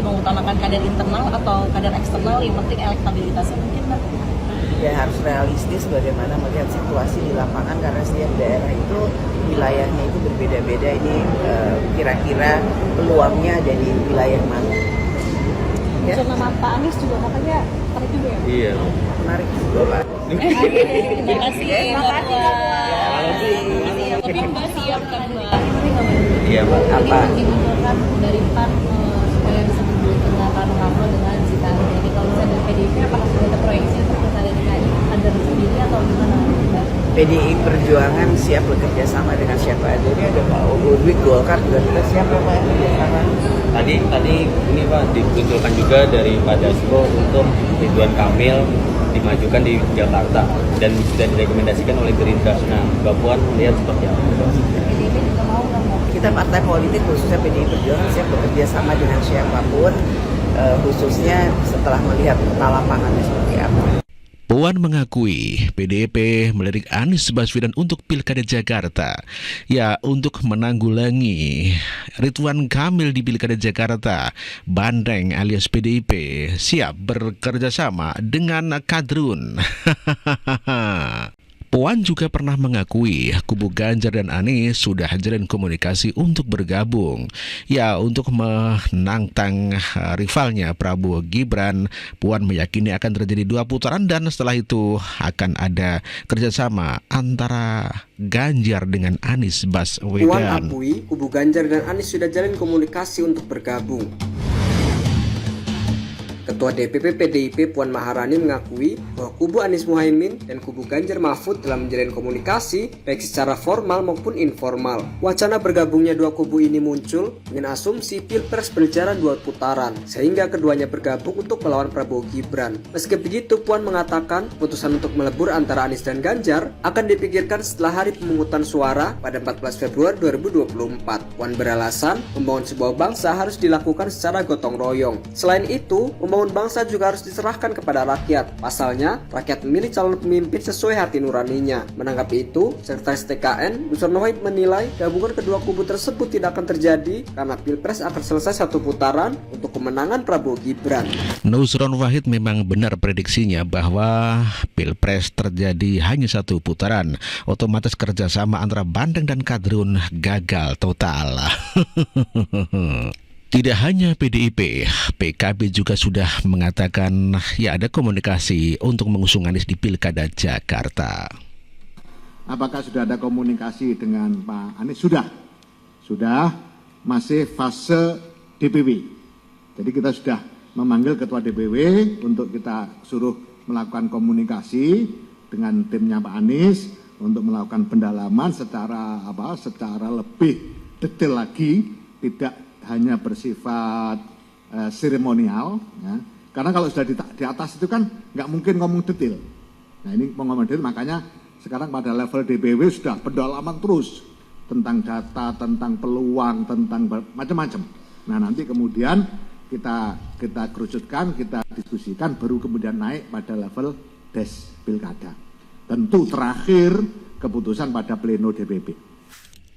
lebih mengutamakan kader internal atau kader eksternal, yang penting elektabilitasnya mungkin, Mbak? Ya harus realistis bagaimana melihat situasi di lapangan, karena setiap daerah itu wilayahnya itu berbeda-beda. Ini kira-kira peluangnya ada di wilayah mana? Ya. Nama Pak Anies juga makanya menarik juga ya? Iya. Menarik juga, Pak. Terima kasih. Tapi Mbak siap kan, Mbak? Iya, Mbak. Apa? Dimunculkan dari PAN supaya bisa berdua dengan Rano Karno dengan Sita. Jadi kalau misalnya dari PDIP, apakah sudah ada proyeksi untuk pilkada DKI kader sendiri atau gimana? PDI Perjuangan siap bekerja sama dengan siapa aja. Ini ada Pak Udwig, Golkar juga kita siap Pak bekerja sama. Tadi ini Pak dimunculkan juga dari Pak Dasko untuk Ridwan Kamil dimajukan di Jakarta dan sudah direkomendasikan oleh Gerindra. Nah, Mbak Puan melihat seperti apa? PDIP juga mau nggak mau? Kita partai politik khususnya PDI Perjuangan siap bekerja sama dengan siapapun, khususnya setelah melihat peta lapangannya seperti apa. Puan mengakui PDIP melirik Anies Baswedan untuk Pilkada Jakarta. Ya, untuk menanggulangi Ridwan Kamil di Pilkada Jakarta, Bandeng alias PDIP siap bekerja sama dengan Kadrun. Puan juga pernah mengakui kubu Ganjar dan Anies sudah jalin komunikasi untuk bergabung. Ya, untuk menantang rivalnya Prabowo Gibran. Puan meyakini akan terjadi 2 putaran dan setelah itu akan ada kerjasama antara Ganjar dengan Anies Baswedan. Puan akui kubu Ganjar dan Anies sudah jalin komunikasi untuk bergabung. Ketua DPP PDIP Puan Maharani mengakui bahwa kubu Anies Muhaimin dan kubu Ganjar Mahfud telah menjalin komunikasi baik secara formal maupun informal. Wacana bergabungnya 2 kubu ini muncul dengan asumsi Pilpres berjalan 2 putaran, sehingga keduanya bergabung untuk melawan Prabowo Gibran. Meski begitu, Puan mengatakan putusan untuk melebur antara Anies dan Ganjar akan dipikirkan setelah hari pemungutan suara pada 14 Februari 2024. Puan beralasan membangun sebuah bangsa harus dilakukan secara gotong royong. Selain itu, membangun bangsa juga harus diserahkan kepada rakyat. Pasalnya, rakyat memilih calon pemimpin sesuai hati nuraninya. Menanggapi itu, Sekretaris TKN Nusron Wahid menilai gabungan kedua kubu tersebut tidak akan terjadi karena Pilpres akan selesai 1 putaran untuk kemenangan Prabowo Gibran. Nusron Wahid memang benar prediksinya bahwa Pilpres terjadi hanya 1 putaran. Otomatis kerjasama antara Bandeng dan Kadrun gagal total. Tidak hanya PDIP, PKB juga sudah mengatakan ya ada komunikasi untuk mengusung Anies di Pilkada Jakarta. Apakah sudah ada komunikasi dengan Pak Anies? Sudah, masih fase DPW. Jadi kita sudah memanggil Ketua DPW untuk kita suruh melakukan komunikasi dengan timnya Pak Anies untuk melakukan pendalaman secara lebih detail lagi, tidak hanya bersifat seremonial, ya. Karena kalau sudah di atas itu kan nggak mungkin ngomong detail. Nah ini ngomong detail, makanya sekarang pada level DPW sudah pendalaman terus tentang data, tentang peluang, tentang macam-macam. Nah nanti kemudian kita kerucutkan, kita diskusikan, baru kemudian naik pada level des pilkada. Tentu terakhir keputusan pada pleno DPP.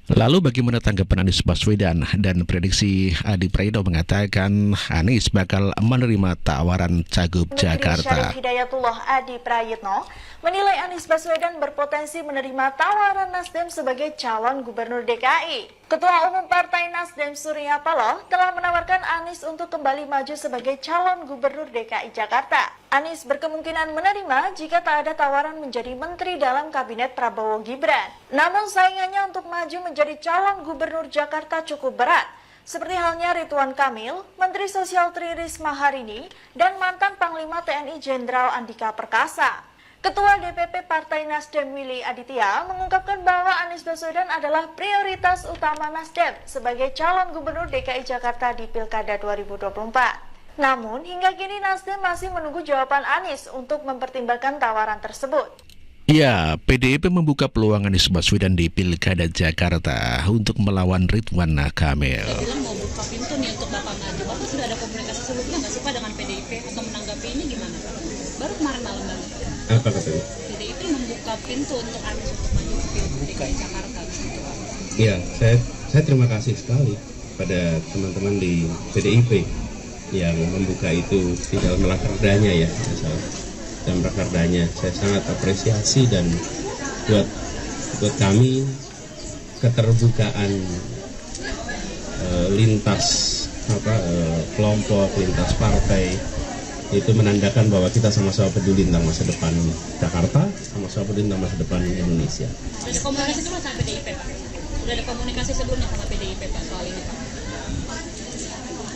Lalu bagaimana tanggapan Anies Baswedan? Dan prediksi Adi Praetno mengatakan Anies bakal menerima tawaran Cagup Jakarta. Syarif Hidayatullah Adi Praetno menilai Anies Baswedan berpotensi menerima tawaran Nasdem sebagai calon gubernur DKI. Ketua Umum Partai Nasdem Surya Paloh telah menawarkan Anies untuk kembali maju sebagai calon gubernur DKI Jakarta. Anies berkemungkinan menerima jika tak ada tawaran menjadi menteri dalam kabinet Prabowo Gibran. Namun saingannya untuk maju menjadi calon gubernur Jakarta cukup berat. Seperti halnya Ridwan Kamil, Menteri Sosial Tri Risma Harini, dan mantan Panglima TNI Jenderal Andika Perkasa. Ketua DPP Partai Nasdem Willy Aditya mengungkapkan bahwa Anies Baswedan adalah prioritas utama Nasdem sebagai calon gubernur DKI Jakarta di Pilkada 2024. Namun, hingga kini Nasdem masih menunggu jawaban Anies untuk mempertimbangkan tawaran tersebut. Ya, PDIP membuka peluang Anies Baswedan di Pilkada Jakarta untuk melawan Ridwan Kamil. Saya bilang mau buka pintu nih untuk Bapak maju. Bapak sudah ada komunikasi sebelumnya nggak sih Pak dengan PDIP atau menanggapi ini gimana Pak? Baru kemarin malam banget. Apa katanya? PDIP membuka pintu untuk Anies untuk maju ke Pilkada DKI Jakarta. Iya, saya terima kasih sekali pada teman-teman di PDIP yang membuka itu di dalam rakerdanya ya, dalam rakerdanya. Saya sangat apresiasi, dan buat kami keterbukaan lintas kelompok, lintas partai itu menandakan bahwa kita sama-sama peduli tentang masa depan Jakarta, sama-sama peduli tentang masa depan Indonesia. Sudah ada komunikasi dulu sama PDIP, Pak? Sudah ada komunikasi sebelumnya sama PDIP, Pak, soal ini, Pak?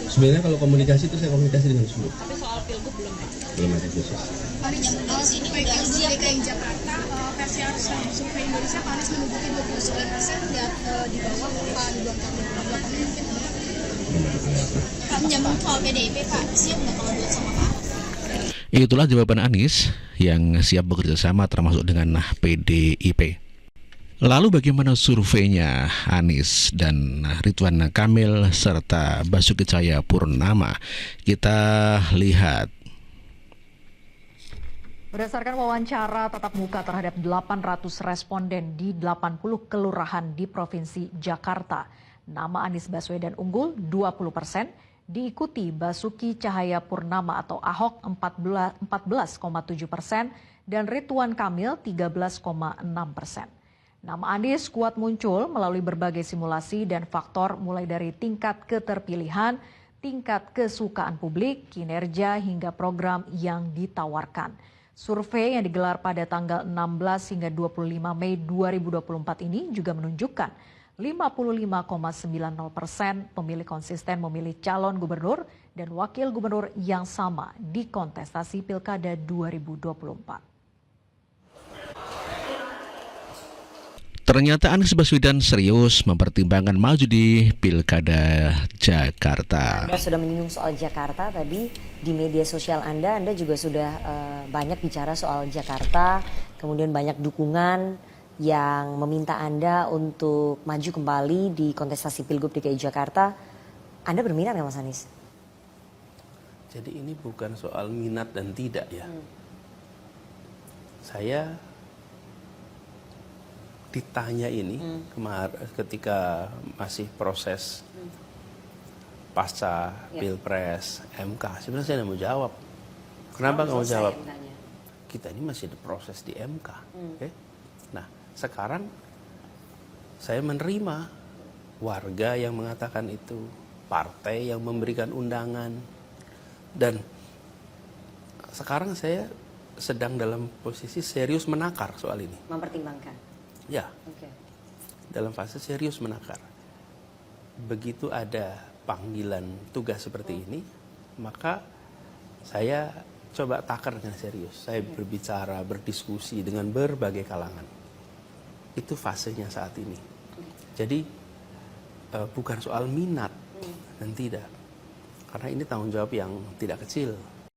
Sebenarnya kalau komunikasi itu saya komunikasi dengan semua. Tapi soal pilgub belum, Pak? Belum ada khusus. Pak Anies, ini udah siap dari Jakarta, versi survei Indonesia, Pak Anies menduduki 29% dan di bawah Pak Ridwan Kamil. Pak, menjawab soal PDIP, Pak, siap nggak kalau buat sama Pak? Itulah jawaban Anies yang siap bekerja sama termasuk dengan PDIP. Lalu bagaimana surveinya Anies dan Ridwan Kamil serta Basuki Cahayapurnama? Kita lihat. Berdasarkan wawancara tatap muka terhadap 800 responden di 80 kelurahan di Provinsi Jakarta, nama Anies Baswedan unggul 20%, diikuti Basuki Cahayapurnama atau Ahok 14,7% dan Ridwan Kamil 13,6%. Nama Anies kuat muncul melalui berbagai simulasi dan faktor mulai dari tingkat keterpilihan, tingkat kesukaan publik, kinerja hingga program yang ditawarkan. Survei yang digelar pada tanggal 16 hingga 25 Mei 2024 ini juga menunjukkan 55,90% pemilih konsisten memilih calon gubernur dan wakil gubernur yang sama di kontestasi Pilkada 2024. Ternyata Anies Baswedan serius mempertimbangkan maju di Pilkada Jakarta. Anda sudah menyinggung soal Jakarta tadi di media sosial Anda juga sudah banyak bicara soal Jakarta, kemudian banyak dukungan yang meminta Anda untuk maju kembali di kontestasi Pilgub DKI Jakarta. Anda berminat nggak, Mas Anies? Jadi ini bukan soal minat dan tidak ya. Saya ditanya ini ketika masih proses pasca Pilpres MK, sebenarnya saya tidak mau jawab. Kenapa nggak mau jawab? Kita ini masih ada proses di MK. Okay? Nah, sekarang saya menerima warga yang mengatakan itu, partai yang memberikan undangan, dan sekarang saya sedang dalam posisi serius menakar soal ini. Mempertimbangkan. Ya, dalam fase serius menakar. Begitu ada panggilan tugas seperti ini, maka saya coba takar dengan serius. Saya berbicara, berdiskusi dengan berbagai kalangan. Itu fasenya saat ini. Jadi bukan soal minat dan tidak. Karena ini tanggung jawab yang tidak kecil.